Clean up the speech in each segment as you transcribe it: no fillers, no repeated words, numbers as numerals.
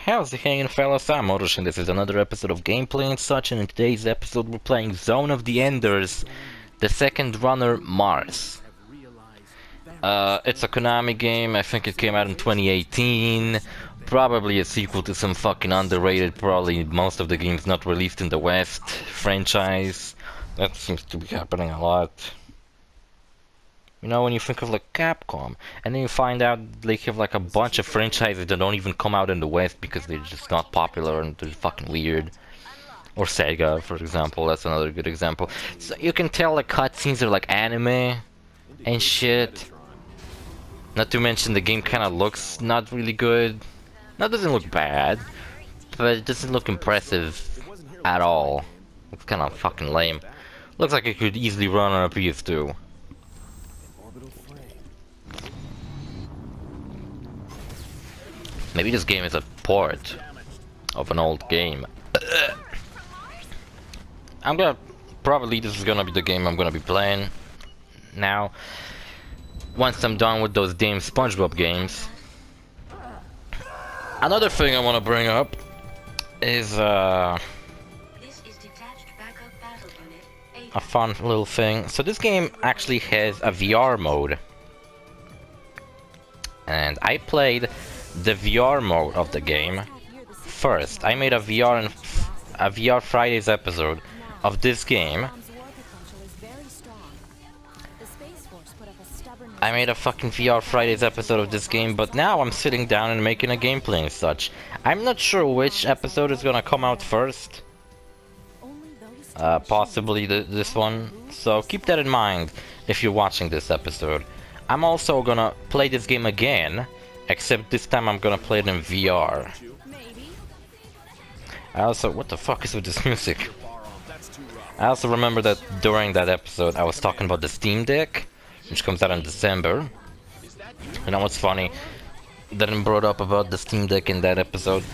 How's it hanging, fellas? I'm OrosZ and this is another episode of Gameplay and Such, and in today's episode we're playing Zone of the Enders, the second runner, Mars. It's a Konami game. I think it came out in 2018. Probably a sequel to some fucking underrated, probably most of the games not released in the West franchise. That seems to be happening a lot. You know, when you think of like Capcom, and then you find out they have like a bunch of franchises that don't even come out in the West because they're just not popular and they're fucking weird. Or Sega, for example, that's another good example. So you can tell like cutscenes are like anime and shit. Not to mention the game kind of looks not really good. No, it doesn't look bad, but it doesn't look impressive at all. It's kind of fucking lame. Looks like it could easily run on a PS2. Maybe this game is a port of an old game. Probably this is gonna be the game I'm gonna be playing now. Once I'm done with those damn SpongeBob games. Another thing I want to bring up is a fun little thing. So this game actually has a VR mode. And I played the VR mode of the game first. I made a VR Fridays episode of this game. I made a fucking VR Fridays episode of this game, but now I'm sitting down and making a gameplay and such. I'm not sure which episode is gonna come out first. Possibly this one. So keep that in mind if you're watching this episode. I'm also gonna play this game again, except this time I'm gonna play it in VR. What the fuck is with this music? I also remember that during that episode I was talking about the Steam Deck, which comes out in December. You know what's funny? That I brought up about the Steam Deck in that episode.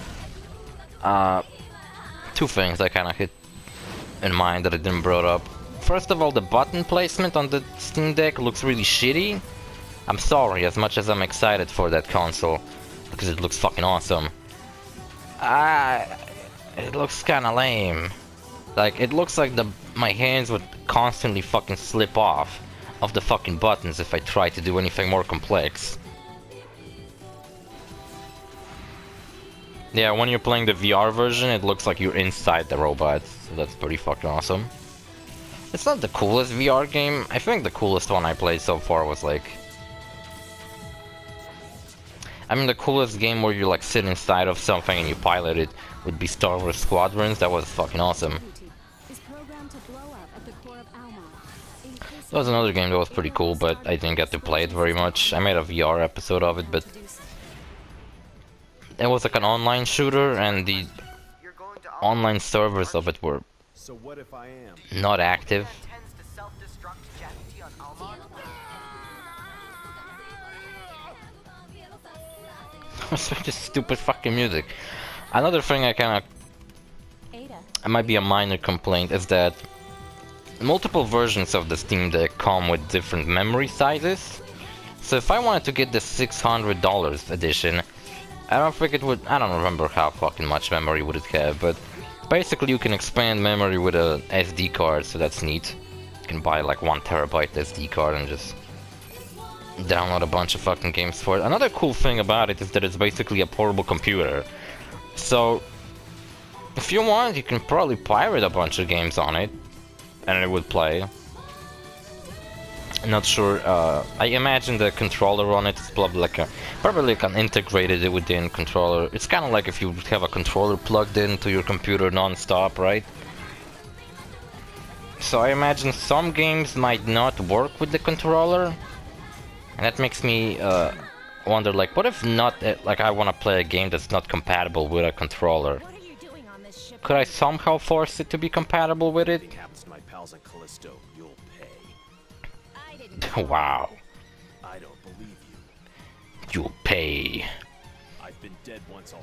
Two things I kinda hit in mind that I didn't brought up. First of all, the button placement on the Steam Deck looks really shitty. I'm sorry, as much as I'm excited for that console, because it looks fucking awesome. It looks kinda lame. Like, it looks like my hands would constantly fucking slip off of the fucking buttons if I try to do anything more complex. Yeah, when you're playing the VR version, it looks like you're inside the robot, so that's pretty fucking awesome. It's not the coolest VR game. I think the coolest one I played so far was like... the coolest game where you like sit inside of something and you pilot it would be Star Wars Squadrons. That was fucking awesome. That was another game that was pretty cool, but I didn't get to play it very much. I made a VR episode of it, but it was like an online shooter, and the online servers of it were not active. Such a stupid fucking music. Another thing it might be a minor complaint, is that multiple versions of the Steam Deck come with different memory sizes. So if I wanted to get the $600 edition, I don't remember how fucking much memory would it have, but basically you can expand memory with a SD card, so that's neat. You can buy like 1 terabyte SD card and just download a bunch of fucking games for it. Another cool thing about it is that it's basically a portable computer. So if you want, you can probably pirate a bunch of games on it and it would play. I'm not sure. I imagine the controller on it is probably like an integrated within controller. It's kind of like if you have a controller plugged into your computer non-stop, right? So I imagine some games might not work with the controller. And that makes me wonder, like, what if like I want to play a game that's not compatible with a controller? Could I somehow force it to be compatible with it? Wow. You'll pay.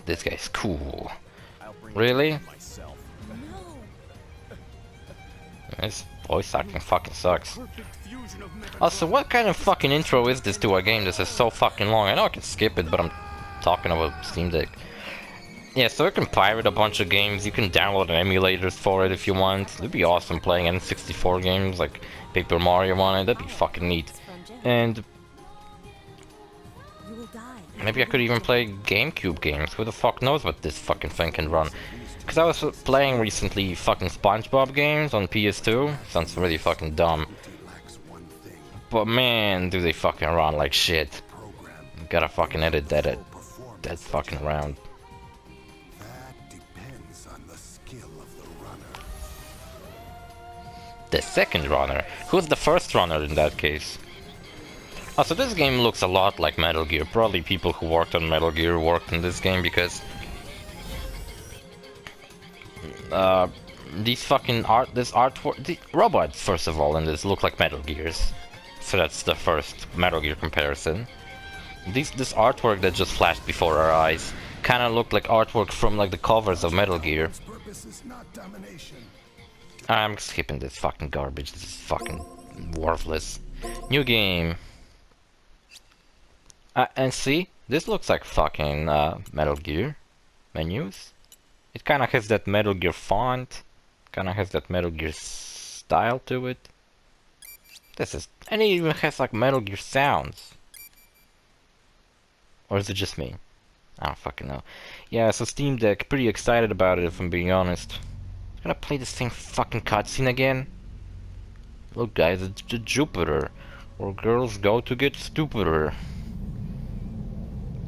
This guy's cool. Really? This voice acting fucking sucks. Also, what kind of fucking intro is this to a game? This is so fucking long. I know I can skip it, but I'm talking about Steam Deck. Yeah, so you can pirate a bunch of games. You can download emulators for it if you want. It'd be awesome playing N64 games like Paper Mario on it. That'd be fucking neat. And maybe I could even play GameCube games. Who the fuck knows what this fucking thing can run? Because I was playing recently fucking SpongeBob games on PS2. Sounds really fucking dumb. But man, do they fucking run like shit. Gotta fucking edit that fucking around. The second runner? Who's the first runner in that case? Oh, so this game looks a lot like Metal Gear. Probably people who worked on Metal Gear worked in this game because these fucking artwork, the robots first of all in this look like Metal Gears. So that's the first Metal Gear comparison. This artwork that just flashed before our eyes kind of looked like artwork from like the covers of Metal Gear. I'm skipping this fucking garbage. This is fucking worthless. New game. And see, this looks like fucking Metal Gear menus. It kind of has that Metal Gear font. Kind of has that Metal Gear style to it. And it even has like Metal Gear sounds. Or is it just me? I don't fucking know. Yeah, so Steam Deck, pretty excited about it if I'm being honest. Gonna play the same fucking cutscene again? Look guys, it's the Jupiter, where girls go to get stupider.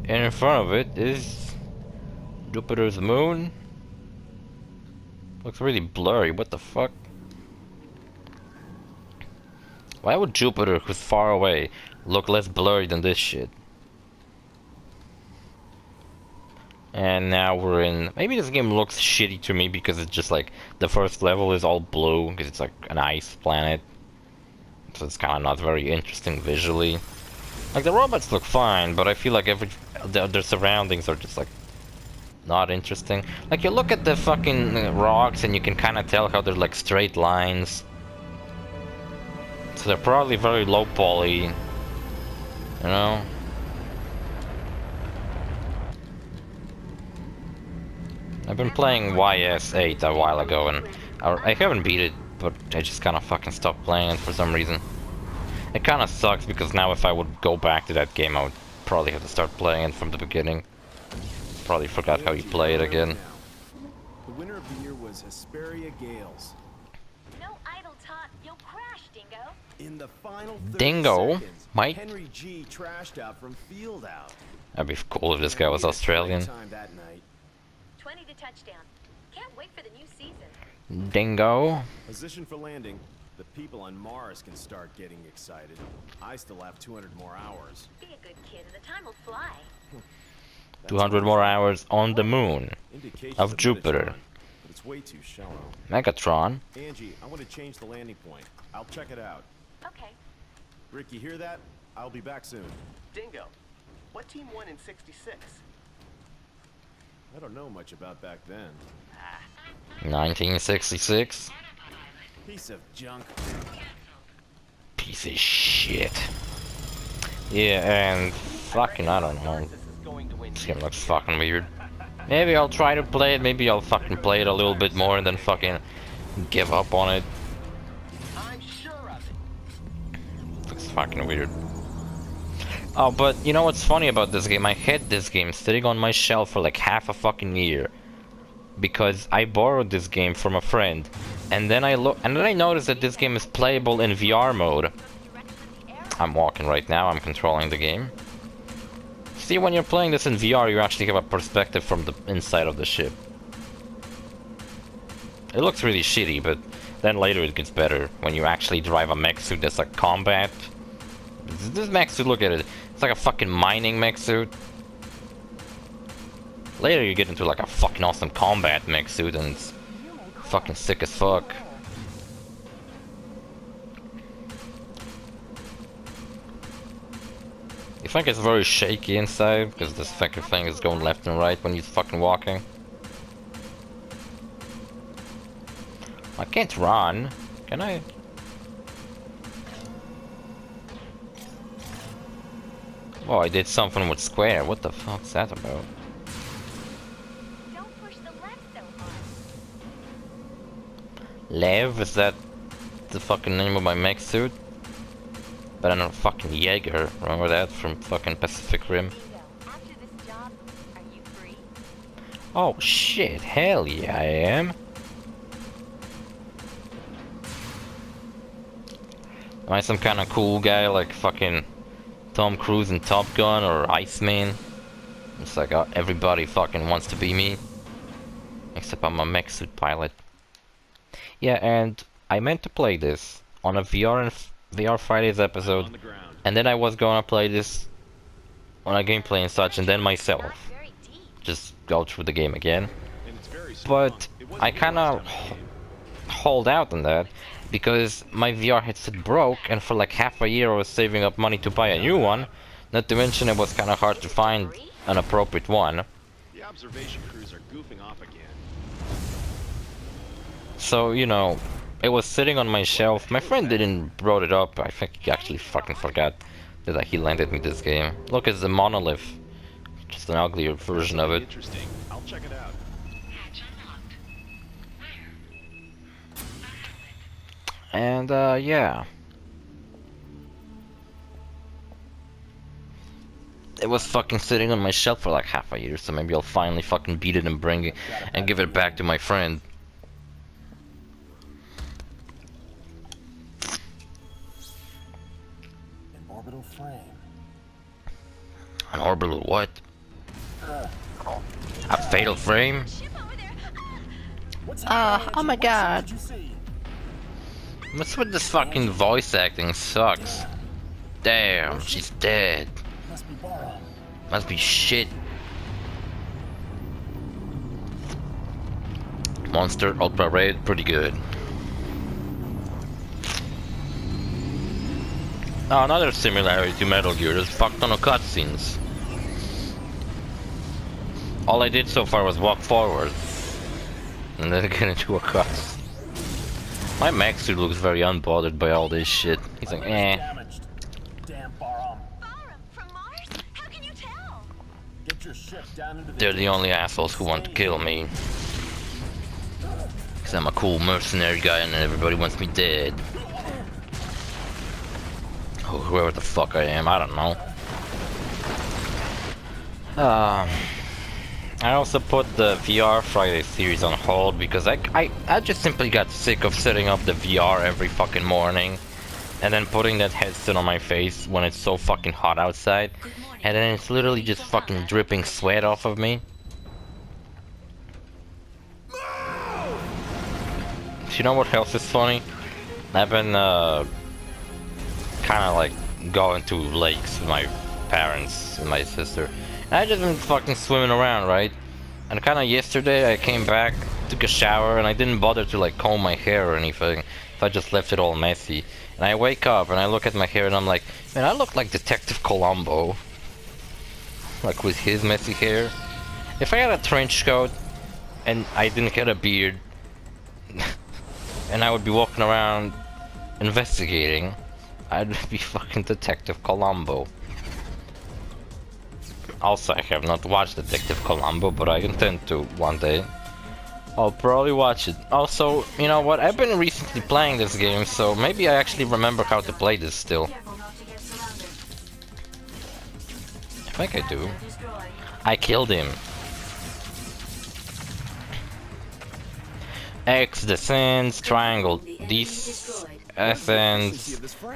And in front of it is Jupiter's moon. Looks really blurry, what the fuck? Why would Jupiter, who's far away, look less blurry than this shit? And now we're in... Maybe this game looks shitty to me because it's just like... The first level is all blue because it's like an ice planet. So it's kind of not very interesting visually. Like the robots look fine, but I feel like their surroundings are just like... Not interesting. Like you look at the fucking rocks and you can kind of tell how they're like straight lines. So they're probably very low poly. You know? I've been playing YS8 a while ago and I haven't beat it, but I just kind of fucking stopped playing it for some reason. It kind of sucks because now if I would go back to that game I would probably have to start playing it from the beginning. Probably forgot how you play it again. The winner of the year was Hesperia Gales. No idle talk, you'll crash, Dingo. In the final 30 Dingo? seconds, Mike? Henry G trashed out from field out. That'd be cool if this guy was Australian. Time that night. 20 to touchdown. Can't wait for the new season. Dingo? Position for landing. The people on Mars can start getting excited. I still have 200 more hours. Be a good kid and the time will fly. 200 more hours on the moon Indications of Jupiter. Metatron, but it's way too shallow. Megatron? Angie, I want to change the landing point. I'll check it out. Okay. Rick, you hear that? I'll be back soon. Dingo, what team won in '66? I don't know much about back then. 1966? Piece of junk. Piece of shit. Yeah, and fucking, I don't know. This game looks fucking weird. Maybe I'll try to play it, maybe I'll fucking play it a little bit more and then fucking give up on it. I'm sure of it. Looks fucking weird. Oh, but you know what's funny about this game? I had this game sitting on my shelf for like half a fucking year. Because I borrowed this game from a friend. And then I noticed that this game is playable in VR mode. I'm walking right now, I'm controlling the game. See, when you're playing this in VR, you actually have a perspective from the inside of the ship. It looks really shitty, but then later it gets better. When you actually drive a mech suit that's like combat. This mech suit, look at it. It's like a fucking mining mech suit. Later you get into like a fucking awesome combat mech suit and it's fucking sick as fuck. You think it's very shaky inside because this fucking thing is going left and right when you're fucking walking? I can't run. Can I? Oh, I did something with square. What the fuck's that about? Don't Lev, is that the fucking name of my mech suit? But I'm a fucking Jaeger. Remember that from fucking Pacific Rim? After this job, are you free? Oh shit, hell yeah I am. Am I some kind of cool guy like fucking Tom Cruise in Top Gun or Iceman? It's like everybody fucking wants to be me. Except I'm a mech suit pilot. Yeah, and I meant to play this on a VR Fridays episode, On the ground. and then I was gonna play this on a gameplay and such, and then Not myself very deep. just go through the game again. And it's very strong. But It wasn't I the kind of last time I came. hold out on that because my VR headset broke, and for like half a year I was saving up money to buy a new one. Not to mention it was kind of hard to find an appropriate one. The observation crews are goofing off again. So, you know, it was sitting on my shelf. My friend didn't brought it up. I think he actually fucking forgot that he lended me this game. Look, it's the monolith. Just an uglier version of it. Interesting. I'll check it out. And, yeah. It was fucking sitting on my shelf for like half a year, so maybe I'll finally fucking beat it and bring it and give it back to my friend. An orbital frame. An orbital what? A fatal frame? Ship over there. What's Oh my god. Did you see? What's with this fucking voice acting? Sucks. Damn, she's dead. Must be Boron. Must be shit. Monster Ultra Raid, pretty good. Oh, another similarity to Metal Gear, there's fuck ton of cutscenes. All I did so far was walk forward. And then get into a cutscene. My mech suit looks very unbothered by all this shit. He's like, eh. Damaged. Damn Boron. Barum from Mars? How can you tell? Get your ship down into the They're the only assholes who want to kill me. Cause I'm a cool mercenary guy and everybody wants me dead. Oh, whoever the fuck I am, I don't know. I also put the VR Friday series on hold because I just simply got sick of setting up the VR every fucking morning and then putting that headset on my face when it's so fucking hot outside and then it's literally just fucking dripping sweat off of me. You know what else is funny? I've been kind of like going to lakes with my parents and my sister. And I just been fucking swimming around, right? And kind of yesterday I came back, took a shower, and I didn't bother to like comb my hair or anything. So I just left it all messy. And I wake up and I look at my hair and I'm like, man, I look like Detective Columbo. Like with his messy hair. If I had a trench coat and I didn't get a beard, and I would be walking around investigating, I'd be fucking Detective Columbo. Also, I have not watched Detective Columbo, but I intend to one day. I'll probably watch it. Also, you know what? I've been recently playing this game, so maybe I actually remember how to play this still. I think I do. I killed him. X descends, triangle descends.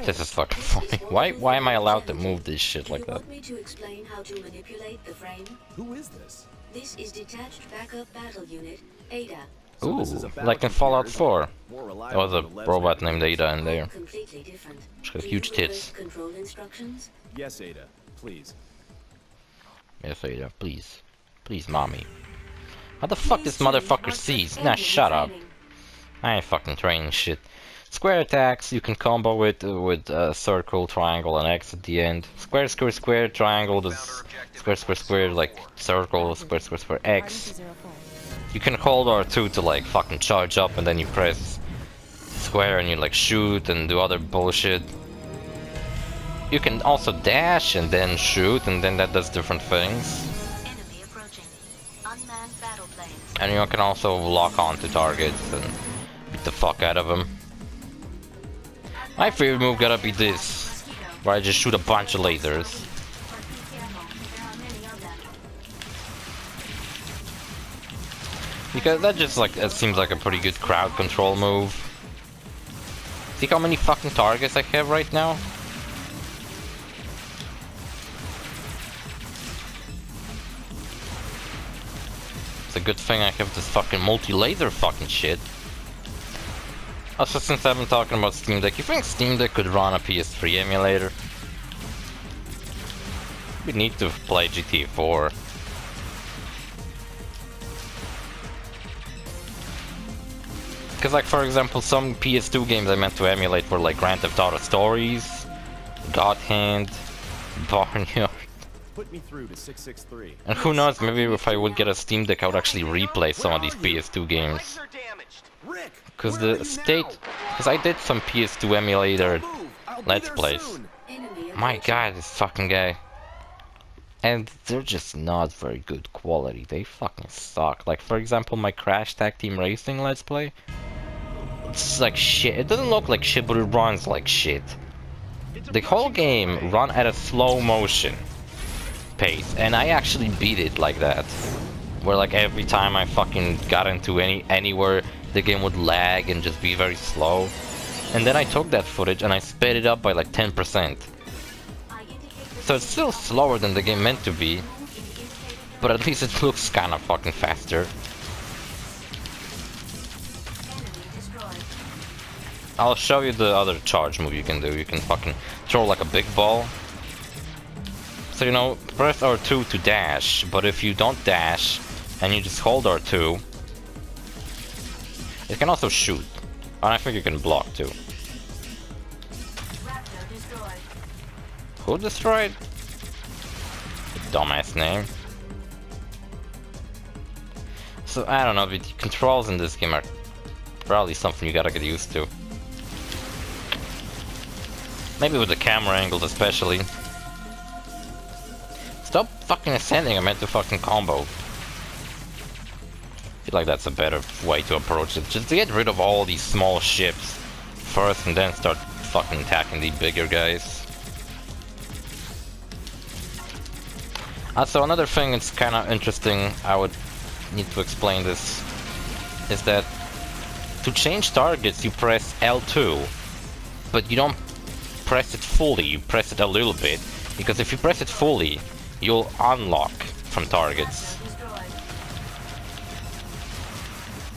This is fucking funny. Why am I allowed to move this shit like that? Want me to explain how to manipulate the frame? Who is this? This is Detached Backup Battle Unit, ADA. So Ooh, this is a battle like in Fallout computer, 4. more There reliable was a than the robot Levs named Ada in there. Completely different. She's got Do huge you tits. request control instructions? Yes, Ada. Please. Yes, Ada, please. Please, mommy. How the fuck this motherfucker sees? Nah, shut up. I ain't fucking training shit. Square attacks, you can combo with circle, triangle, and X at the end. Square, square, square, triangle, does square, square, square, like circle, square, square, square, X. You can hold R2 to like fucking charge up and then you press square and you like shoot and do other bullshit. You can also dash and then shoot and then that does different things. Enemy approaching. Unmanned battle planes. And you can also lock onto targets and be nuke the fuck out of him. My favorite move gotta be this, where I just shoot a bunch of lasers. Because that just like, it seems like a pretty good crowd control move. See how many fucking targets I have right now? It's a good thing I have this fucking multi-laser fucking shit. Also, since I've been talking about Steam Deck, you think Steam Deck could run a PS3 emulator? We need to play GTA 4. Because, like, for example, some PS2 games I meant to emulate were like Grand Theft Auto Stories, God Hand, Barnyard. Put me through to 663. And who knows, maybe if I would get a Steam Deck, I would actually replay some of these PS2 games. Rick, Because where are the you state... now? Because I did some PS2 emulator Move. I'll be Let's there Plays. soon. Enemy My approaching. god, this fucking guy. And they're just not very good quality. They fucking suck. Like, for example, my Crash Tag Team Racing Let's Play. It's like shit. It doesn't look like shit, but it runs like shit. The whole game run at a slow motion pace, and I actually beat it like that. Where like every time I fucking got into anywhere, the game would lag and just be very slow. And then I took that footage and I sped it up by like 10%. So it's still slower than the game meant to be, but at least it looks kinda fucking faster. I'll show you the other charge move you can do. You can fucking throw like a big ball. So, you know, press R2 to dash, but if you don't dash and you just hold R2, it can also shoot. And I think you can block too. Who destroyed? Dumbass name. So, I don't know, the controls in this game are probably something you gotta get used to. Maybe with the camera angles especially. Stop fucking ascending, I meant to fucking combo. I feel like that's a better way to approach it. Just to get rid of all these small ships first and then start fucking attacking the bigger guys. Also, another thing that's kind of interesting, I would need to explain this, is that to change targets you press L2, but you don't press it fully, you press it a little bit, because if you press it fully, you'll unlock from targets.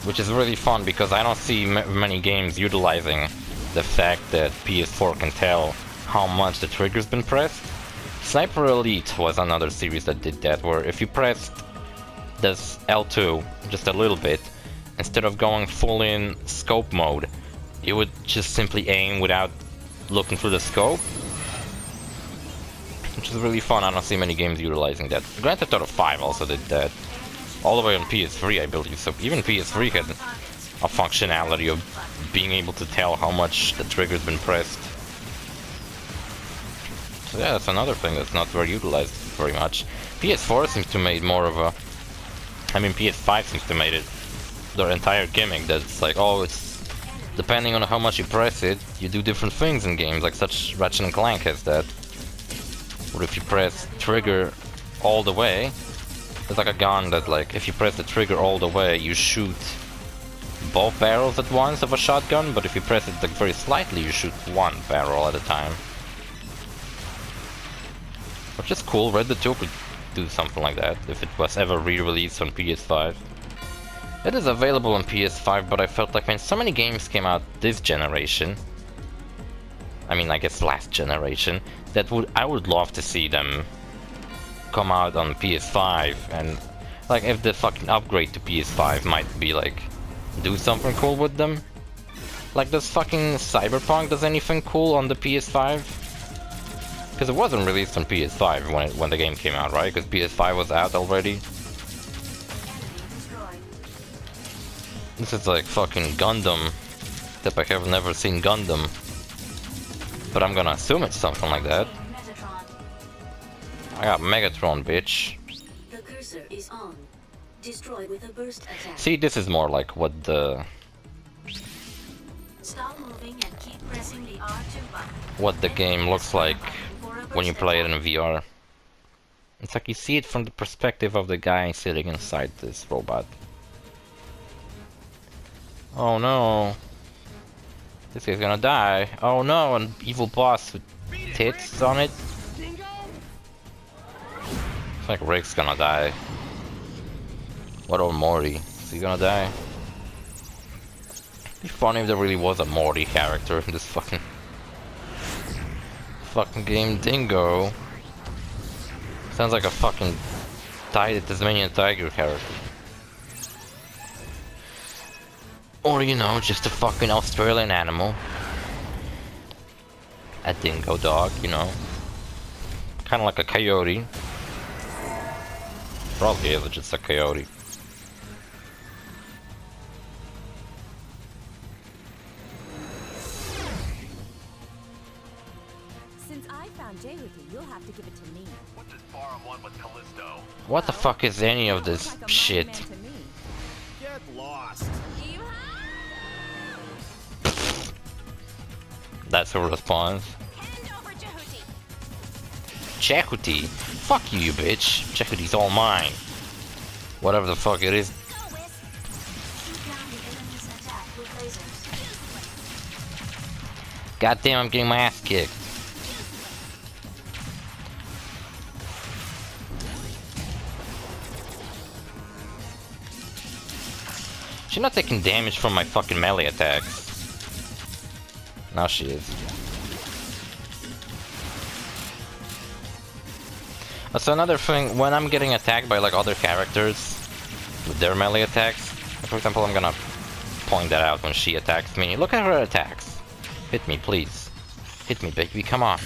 Which is really fun, because I don't see many games utilizing the fact that PS4 can tell how much the trigger's been pressed. Sniper Elite was another series that did that, where if you pressed this L2 just a little bit, instead of going full in scope mode, you would just simply aim without looking through the scope. Which is really fun. I don't see many games utilizing that. Grand Theft Auto 5 also did that. All the way on PS3, I believe. So even PS3 had a functionality of being able to tell how much the trigger's been pressed. So yeah, that's another thing that's not very utilized very much. PS4 seems to make more of a... I mean, PS5 seems to make it their entire gimmick, that it's like, oh, it's... depending on how much you press it, you do different things in games, like such Ratchet & Clank has that. Or if you press trigger all the way, it's like a gun that, like, if you press the trigger all the way, you shoot both barrels at once of a shotgun, but if you press it like very slightly, you shoot one barrel at a time. Which is cool. Red Dead 2 could do something like that if it was ever re-released on PS5. It is available on PS5, but I felt like when so many games came out this generation, I mean, I guess last generation, that I would love to see them come out on PS5, and like if the fucking upgrade to PS5 might be like do something cool with them. Like, does fucking Cyberpunk does anything cool on the PS5? Because it wasn't released on PS5 when the game came out, right? Because PS5 was out already. This is like fucking Gundam, except I have never seen Gundam. But I'm gonna assume it's something like that. I got Megatron, bitch. The cursor is on. Destroy with a burst attack. See, this is more like what the Stop moving and keep pressing the R2 button. what the game looks like when you play it in VR. It's like you see it from the perspective of the guy sitting inside this robot. Oh no. This guy's gonna die. Oh no, an evil boss with tits on it. It's like Rick's gonna die. What about Morty? Is he gonna die? It'd be funny if there really was a Morty character in this fucking game. Dingo. Sounds like a fucking Tasmanian tiger character. Or, you know, just a fucking Australian animal. A dingo dog, you know. Kinda like a coyote. Probably is just a coyote. Since I found Jehuti, you'll have to give it to me. What does Barum want with Callisto? What the fuck is any of this Like a shit? mighty man to me. Get lost. That's her response. Hand over Jehuti. Jehuti? Fuck you, you bitch. Jehuti's all mine. Whatever the fuck it is. Go with. Shoot down the enemy's attack with lasers. Goddamn, I'm getting my ass kicked. She's not taking damage from my fucking melee attacks. Now she is. That's another thing, when I'm getting attacked by like other characters with their melee attacks, for example, I'm gonna point that out when she attacks me. Look at her attacks. Hit me, please. Hit me, baby, come on.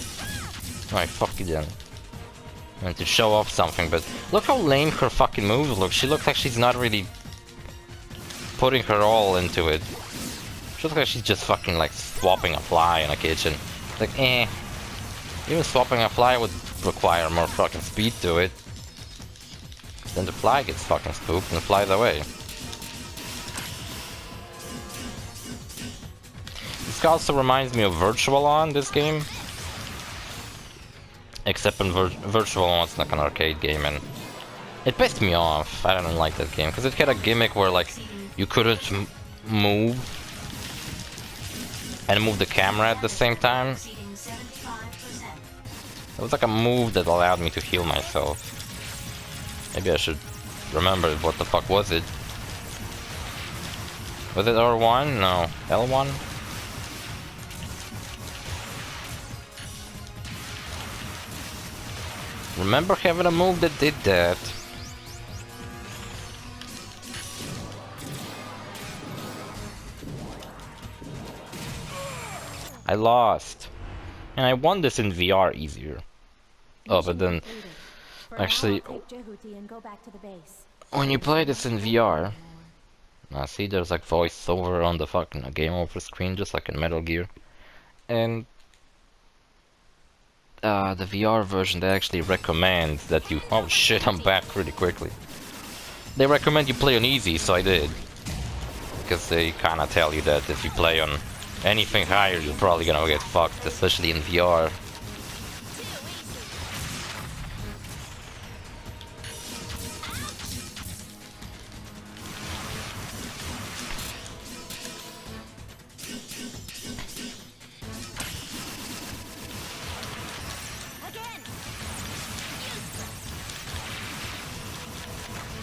Alright, fuck you then. I meant to show off something, but look how lame her fucking moves look. She looks like she's not really putting her all into it. She looks like she's just fucking like swapping a fly in a kitchen. Like, eh. Even swapping a fly would require more fucking speed to it. Then the fly gets fucking spooked and flies away. This also reminds me of Virtual On, this game. Except in Virtual On, it's like an arcade game, and it pissed me off. I don't like that game, because it had a gimmick where like you couldn't move and move the camera at the same time. Exceeding 75%. It was like a move that allowed me to heal myself. Maybe I should remember what the fuck was it. Was it R1? No. L1? Remember having a move that did that. I lost. And I won this in VR easier. Oh, but then, actually, Take Jehuti and go back to the base. when you play this in VR, now see there's like voiceover on the fucking game over screen, just like in Metal Gear. And the VR version, they actually recommend that you... Oh shit, I'm back really quickly. They recommend you play on easy, so I did. Because they kinda tell you that if you play on anything higher, you're probably gonna get fucked, especially in VR.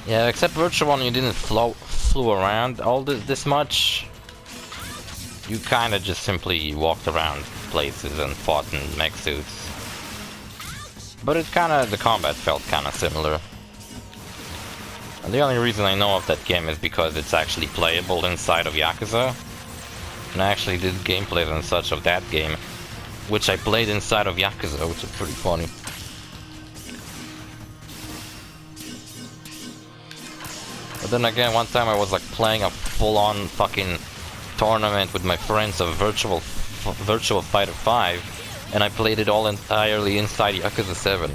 Yeah, except Virtual One, you didn't flew around all this much. You kinda just simply walked around places and fought in mech suits. But it kinda, the combat felt kinda similar. And the only reason I know of that game is because it's actually playable inside of Yakuza. And I actually did gameplays and such of that game, which I played inside of Yakuza, which is pretty funny. But then again, one time I was like playing a full-on fucking tournament with my friends of Virtual Fighter 5, and I played it all entirely inside Yakuza 7.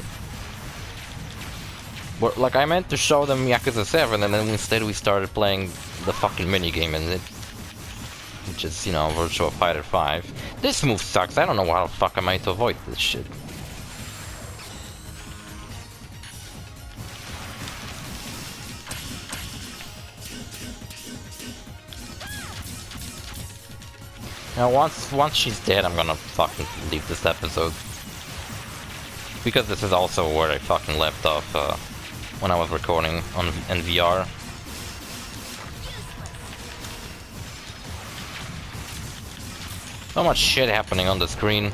But, like, I meant to show them Yakuza 7, and then instead we started playing the fucking minigame, and which is, you know, Virtua Fighter 5. This move sucks. I don't know how the fuck am I to avoid this shit. Now once she's dead, I'm gonna fucking leave this episode. Because this is also where I fucking left off when I was recording on in VR. So much shit happening on the screen.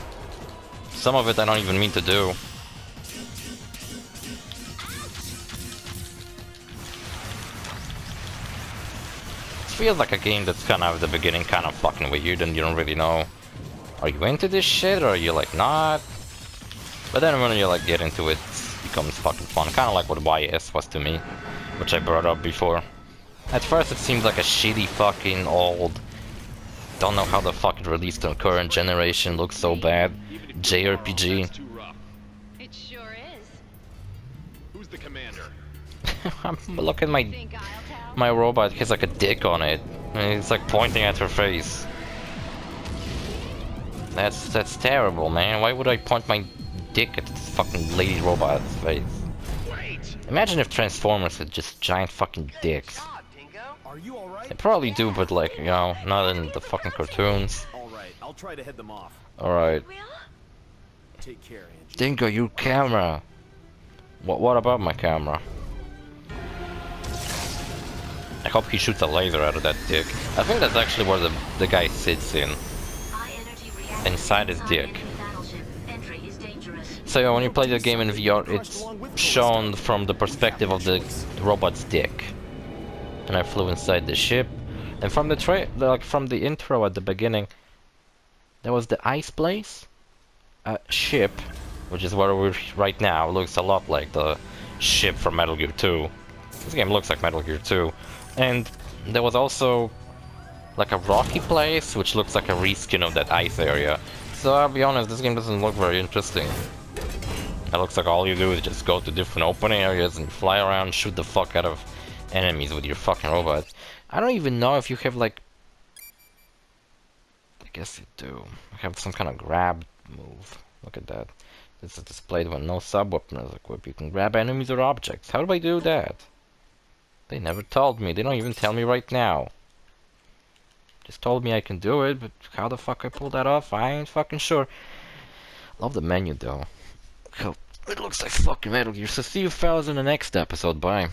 Some of it I don't even mean to do. It feels like a game that's kind of at the beginning kind of fucking weird and you don't really know, are you into this shit or are you like not? But then when you like get into it, it becomes fucking fun. Kind of like what YS was to me, which I brought up before. At first it seems like a shitty fucking old, don't know how the fuck it released on current generation, looks so bad, JRPG. It sure is. Who's the commander? Look at my robot, has like a dick on it. And it's like pointing at her face. That's terrible, man. Why would I point my dick at this fucking lady robot's face? Wait! Imagine if Transformers had just giant fucking dicks. Are you alright? They probably do, but like, you know, not in the fucking cartoons. Alright, I'll try to head them off. Alright. Take care, Angie. Dingo, your camera. What about my camera? I hope he shoots a laser out of that dick. I think that's actually where the guy sits in. Inside his dick. So yeah, when you play the game in VR, it's shown from the perspective of the robot's dick. And I flew inside the ship. And from from the intro at the beginning, there was the ice place ship, which is where we're right now. Looks a lot like the ship from Metal Gear 2. This game looks like Metal Gear 2. And there was also like a rocky place, which looks like a reskin of that ice area. So I'll be honest, this game doesn't look very interesting. It looks like all you do is just go to different open areas and fly around, shoot the fuck out of enemies with your fucking robot. I don't even know if you have like... I guess you do. You have some kind of grab move. Look at that. This is displayed when no sub-weapon is equipped. You can grab enemies or objects. How do I do that? They never told me. They don't even tell me right now. Just told me I can do it, but how the fuck I pull that off? I ain't fucking sure. Love the menu though. It looks like fucking Metal Gear. So see you fellas in the next episode. Bye.